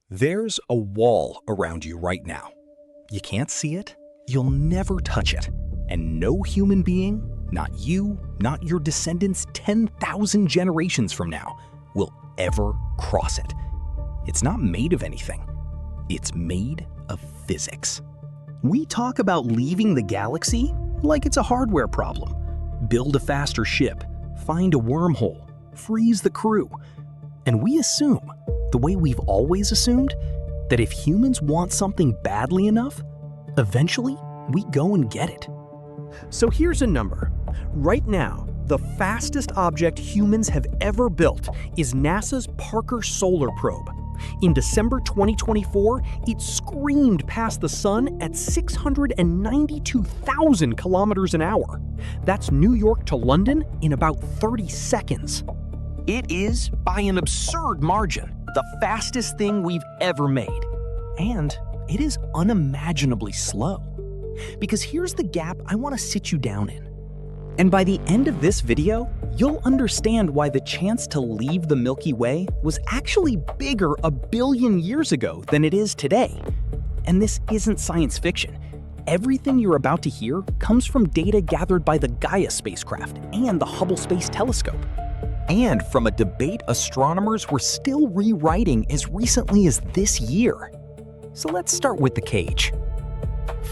There's a wall around you right now. You can't see it, you'll never touch it, and no human being, not you, not your descendants 10,000 generations from now, will ever cross it. It's not made of anything. It's made of physics. We talk about leaving the galaxy like it's a hardware problem. Build a faster ship, find a wormhole, freeze the crew. And we assume, the way we've always assumed, that if humans want something badly enough, eventually we go and get it. So here's a number. Right now, the fastest object humans have ever built is NASA's Parker Solar Probe. In December 2024, it screamed past the sun at 692,000 kilometers an hour. That's New York to London in about 30 seconds. It is, by an absurd margin, the fastest thing we've ever made. And it is unimaginably slow. Because here's the gap I want to sit you down in. And by the end of this video, you'll understand why the chance to leave the Milky Way was actually bigger a billion years ago than it is today. And this isn't science fiction. Everything you're about to hear comes from data gathered by the Gaia spacecraft and the Hubble Space Telescope. And from a debate astronomers were still rewriting as recently as this year. So let's start with the cage.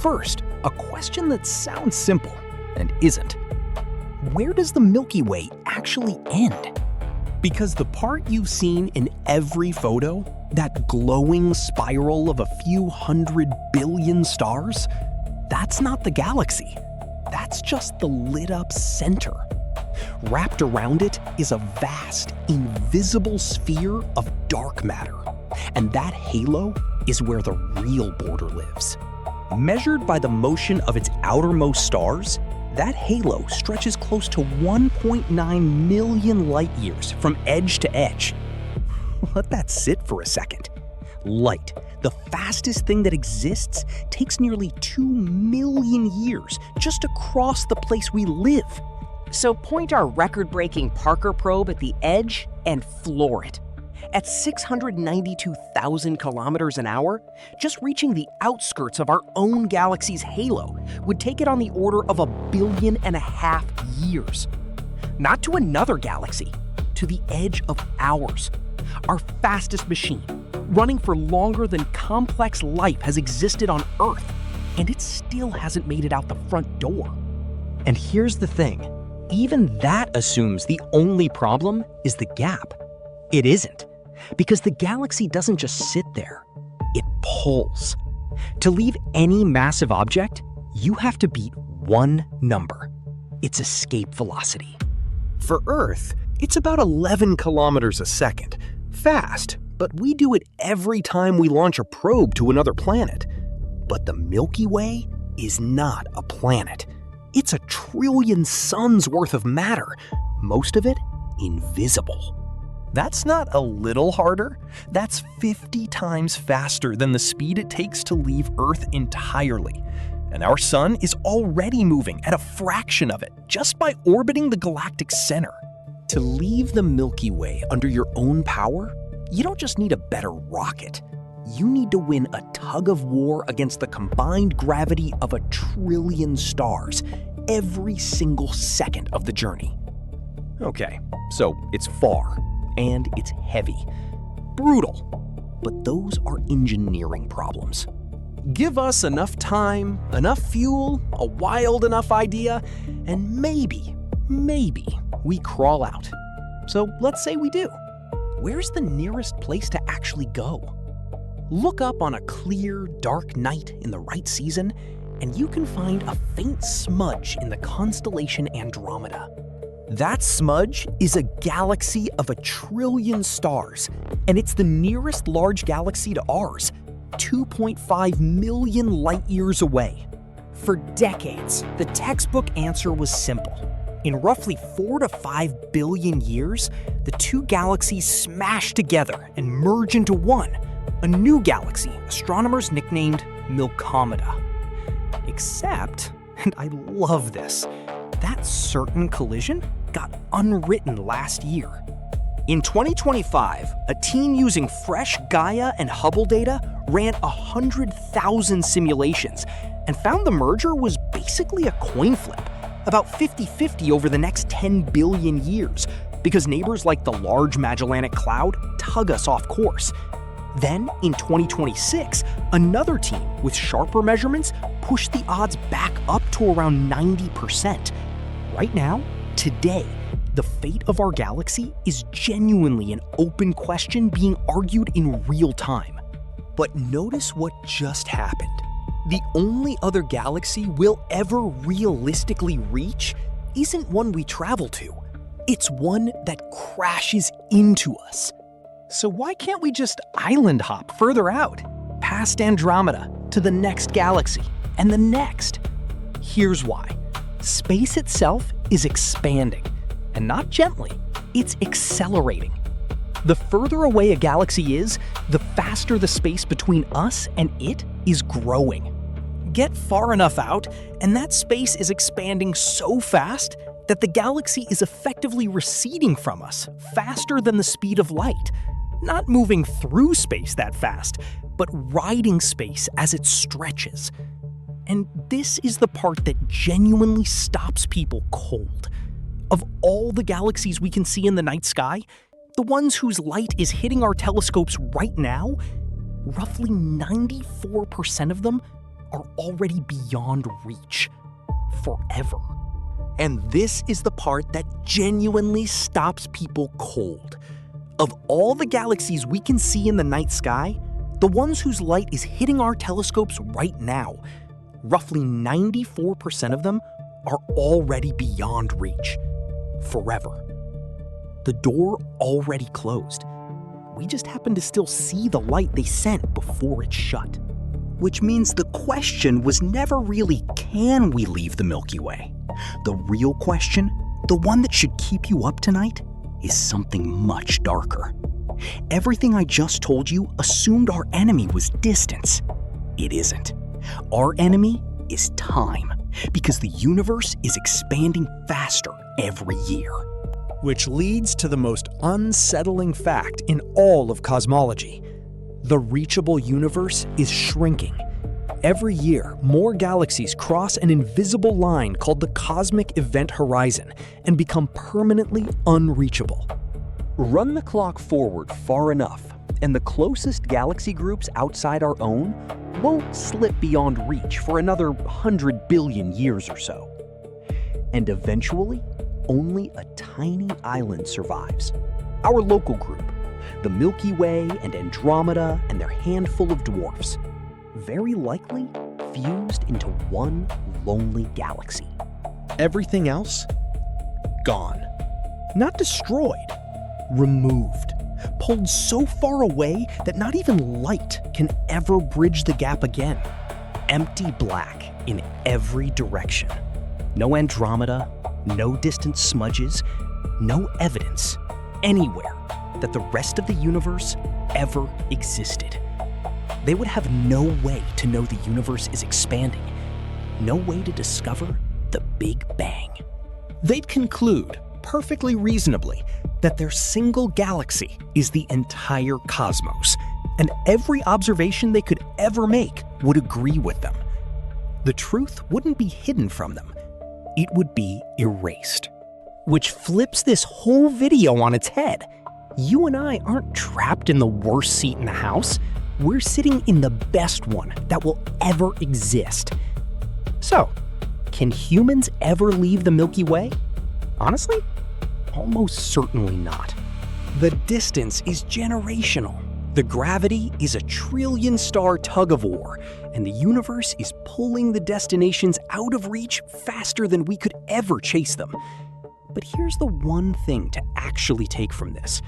First, a question that sounds simple and isn't. Where does the Milky Way actually end? Because the part you've seen in every photo, that glowing spiral of a few 100 billion stars, that's not the galaxy. That's just the lit-up center. Wrapped around it is a vast, invisible sphere of dark matter. And that halo is where the real border lives. Measured by the motion of its outermost stars, that halo stretches close to 1.9 million light-years from edge to edge. Let that sit for a second. Light, the fastest thing that exists, takes nearly 2 million years just to cross the place we live. So point our record-breaking Parker probe at the edge and floor it. At 692,000 kilometers an hour, just reaching the outskirts of our own galaxy's halo would take it on the order of 1.5 billion years. Not to another galaxy, to the edge of ours. Our fastest machine, running for longer than complex life has existed on Earth, and it still hasn't made it out the front door. And here's the thing. Even that assumes the only problem is the gap. It isn't, because the galaxy doesn't just sit there, it pulls. To leave any massive object, you have to beat one number, its escape velocity. For Earth, it's about 11 kilometers a second. Fast, but we do it every time we launch a probe to another planet. But the Milky Way is not a planet. It's a trillion suns worth of matter, most of it invisible. That's not a little harder. That's 50 times faster than the speed it takes to leave Earth entirely. And our sun is already moving at a fraction of it just by orbiting the galactic center. To leave the Milky Way under your own power, you don't just need a better rocket. You need to win a tug of war against the combined gravity of 1 trillion stars every single second of the journey. Okay, so it's far, and it's heavy. Brutal. But those are engineering problems. Give us enough time, enough fuel, a wild enough idea, and maybe we crawl out. So let's say we do. Where's the nearest place to actually go? Look up on a clear, dark night in the right season, and you can find a faint smudge in the constellation Andromeda. That smudge is a galaxy of 1 trillion stars, and it's the nearest large galaxy to ours, 2.5 million light-years away. For decades, the textbook answer was simple. In roughly 4 to 5 billion years, the two galaxies smash together and merge into one, a new galaxy astronomers nicknamed Milkomeda. Except, and I love this, that certain collision got unwritten last year. In 2025, a team using fresh Gaia and Hubble data ran 100,000 simulations and found the merger was basically a coin flip, about 50-50 over the next 10 billion years, because neighbors like the Large Magellanic Cloud tug us off course. Then, in 2026, another team with sharper measurements pushed the odds back up to around 90%. Right now, today, the fate of our galaxy is genuinely an open question being argued in real time. But notice what just happened. The only other galaxy we'll ever realistically reach isn't one we travel to. It's one that crashes into us. So why can't we just island hop further out, past Andromeda, to the next galaxy, and the next? Here's why. Space itself is expanding. And not gently, it's accelerating. The further away a galaxy is, the faster the space between us and it is growing. Get far enough out, and that space is expanding so fast that the galaxy is effectively receding from us faster than the speed of light. Not moving through space that fast, but riding space as it stretches. And this is the part that genuinely stops people cold. Of all the galaxies we can see in the night sky, the ones whose light is hitting our telescopes right now, roughly 94% of them are already beyond reach. Forever. And this is the part that genuinely stops people cold. Of all the galaxies we can see in the night sky, the ones whose light is hitting our telescopes right now, roughly 94% of them are already beyond reach. Forever. The door already closed. We just happen to still see the light they sent before it shut. Which means the question was never really, can we leave the Milky Way? The real question, the one that should keep you up tonight, is something much darker. Everything I just told you assumed our enemy was distance. It isn't. Our enemy is time, because the universe is expanding faster every year. Which leads to the most unsettling fact in all of cosmology. The reachable universe is shrinking. Every year, more galaxies cross an invisible line called the cosmic event horizon and become permanently unreachable. Run the clock forward far enough, and the closest galaxy groups outside our own won't slip beyond reach for another 100 billion years or so. And eventually, only a tiny island survives. Our local group, the Milky Way and Andromeda and their handful of dwarfs, very likely fused into one lonely galaxy. Everything else, gone. Not destroyed, removed. Pulled so far away that not even light can ever bridge the gap again. Empty black in every direction. No Andromeda, no distant smudges, no evidence anywhere that the rest of the universe ever existed. They would have no way to know the universe is expanding, no way to discover the Big Bang. They'd conclude, perfectly reasonably, that their single galaxy is the entire cosmos, and every observation they could ever make would agree with them. The truth wouldn't be hidden from them. It would be erased. Which flips this whole video on its head. You and I aren't trapped in the worst seat in the house. We're sitting in the best one that will ever exist. So, can humans ever leave the Milky Way? Honestly, almost certainly not. The distance is generational. The gravity is a trillion-star tug-of-war, and the universe is pulling the destinations out of reach faster than we could ever chase them. But here's the one thing to actually take from this.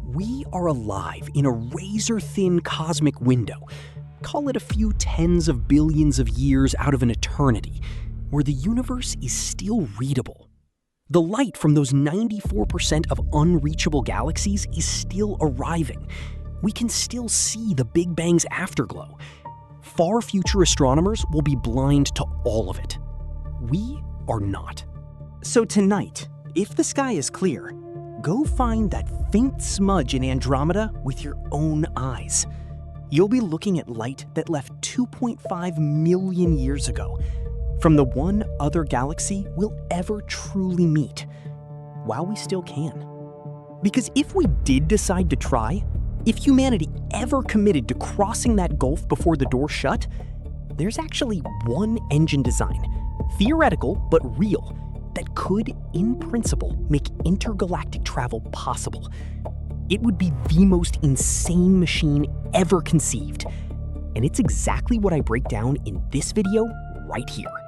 We are alive in a razor-thin cosmic window, call it a few tens of billions of years out of an eternity, where the universe is still readable. The light from those 94% of unreachable galaxies is still arriving. We can still see the Big Bang's afterglow. Far future astronomers will be blind to all of it. We are not. So tonight, if the sky is clear, go find that faint smudge in Andromeda with your own eyes. You'll be looking at light that left 2.5 million years ago, from the one other galaxy we'll ever truly meet, while we still can. Because if we did decide to try, if humanity ever committed to crossing that gulf before the door shut, there's actually one engine design, theoretical but real, that could, in principle, make intergalactic travel possible. It would be the most insane machine ever conceived. And it's exactly what I break down in this video right here.